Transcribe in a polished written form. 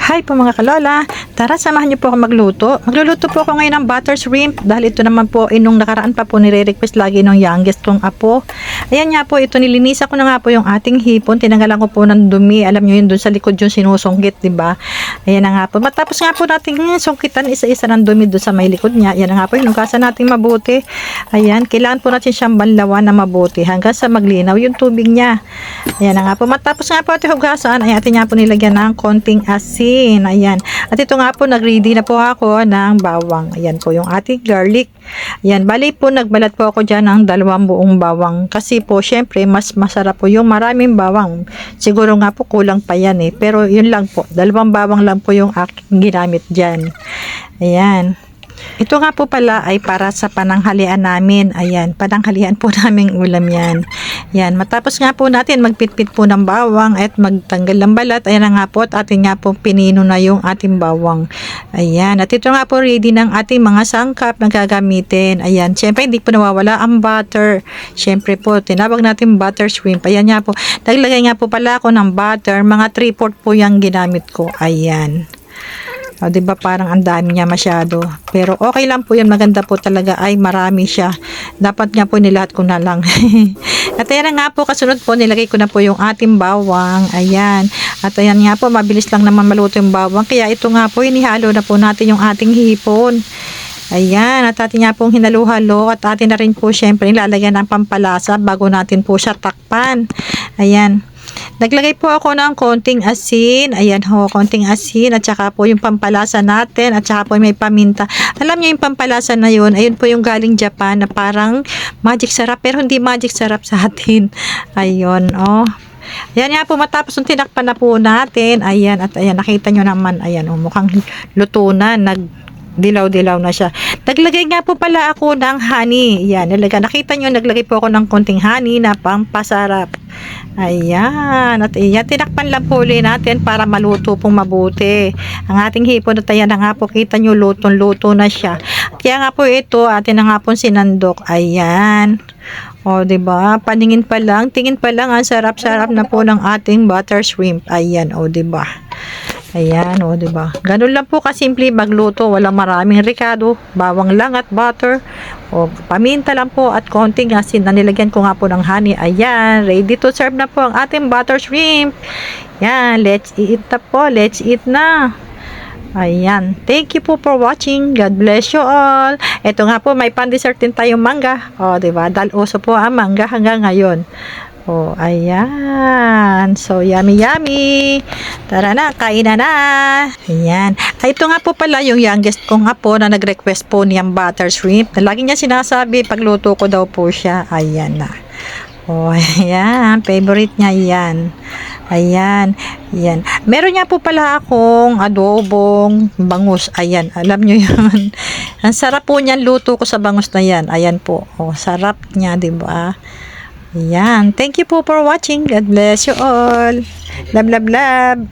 Hi po mga kalola, tara samahan niyo po ako magluto. Magluluto po ako ngayon ng butter shrimp dahil ito naman po nung nakaraan pa po nire-request lagi ng youngest kong apo. Ayan nga po, ito nilinisan ko na nga po yung ating hipon, tinanggalan ko po ng dumi. Alam niyo yun, doon sa likod yung sinusungkit, diba? Ayan na nga po. Matapos nga po natin sungkitan isa-isa ng dumi doon sa may likod niya. Ayan na nga po, hinugasan natin mabuti. Ayan, kailangan po natin siyang banlawan na mabuti hanggang sa maglinaw yung tubig niya. Ayan na nga po. Matapos nga po ating hugasan, ay atin nga po nilagyan ng konting asin. Ayan. At ito nga po, nag-ready na po ako ng bawang. Ayan po yung ating garlic. Ayan. Bali po, nagbalat po ako dyan ng 2 buong bawang. Kasi po, syempre, mas masarap po yung maraming bawang. Siguro nga po, kulang pa yan eh. Pero yun lang po. 2 bawang lang po yung aking ginamit dyan. Ayan. Ito nga po pala ay para sa pananghalian namin. Ayan, pananghalian po naming ulam yan. Ayan, matapos nga po natin magpitpit po ng bawang at magtanggal ng balat. Ayan na nga po at atin nga po pinino na yung ating bawang. Ayan, at ito nga po ready ng ating mga sangkap na gagamitin. Ayan, syempre hindi po nawawala ang butter. Syempre po, tinawag natin butter shrimp. Ayan nga po, naglagay nga po pala ako ng butter. Mga 3/4 po yung ginamit ko. Ayan. O, diba parang ang dami niya masyado. Pero okay lang po yan. Maganda po talaga. Ay, marami siya. Dapat nga po nilahat ko na lang. At ayan nga po, kasunod po, nilagay ko na po yung ating bawang. Ayan. At ayan nga po, mabilis lang naman maluto yung bawang. Kaya ito nga po, inihalo na po natin yung ating hipon. Ayan, at atin nga pong hinalo-halo at atin na rin po syempre nilalagyan ng pampalasa bago natin po siya takpan. Ayan. Naglagay po ako ng konting asin. Ayan ho, konting asin at saka po yung pampalasa natin at saka po may paminta. Alam niyo yung pampalasa na yun, ayun po yung galing Japan na parang magic sarap pero hindi magic sarap sa atin. Ayun, oh. Ayan nga po, matapos nung tinakpan na po natin. Ayan, at ayan, nakita nyo naman. Ayan, oh, mukhang luto na. Dilaw-dilaw na siya. Naglagay nga po pala ako ng honey. Yan, nakita nyo, naglagay po ako ng konting honey na pampasarap. Ayan, at ayan, tinakpan lang po ulit natin para maluto pong mabuti. Ang ating hipon, at ayan na nga po, kita nyo, lutong-luto na siya. Kaya nga po ito, atin na nga po sinandok. Ayan. O, diba? Paningin pa lang, tingin pa lang, ang sarap-sarap na po ng ating butter shrimp. Ayan, o, diba? Ayan, o, diba? Ganun lang po kasimple magluto. Walang maraming ricado. Bawang lang at butter. O, paminta lang po at konting asin na nilagyan ko nga po ng honey. Ayan, ready to serve na po ang ating butter shrimp. Ayan, let's eat na po. Let's eat na. Ayan, thank you po for watching. God bless you all. Ito nga po, may pan-dessert din tayong mangga. O, diba? Dahil uso po ang mangga hanggang ngayon. Oh, ayan. So, yummy, yummy. Tara na, kain na na. Ayan. Ay, ito nga po pala yung youngest kong apo na nag-request po niyang butter shrimp. Lagi niya sinasabi, pagluto ko daw po siya. Ayan na. Oh, ayan. Favorite niya yan. Ayan. Ayan. Meron niya po pala akong adobong bangus. Ayan. Alam niyo yun. Ang sarap po niyan, luto ko sa bangus na yan. Ayan po. Oh, sarap niya, diba? Ayan. Thank you po for watching. God bless you all. Love, love, love.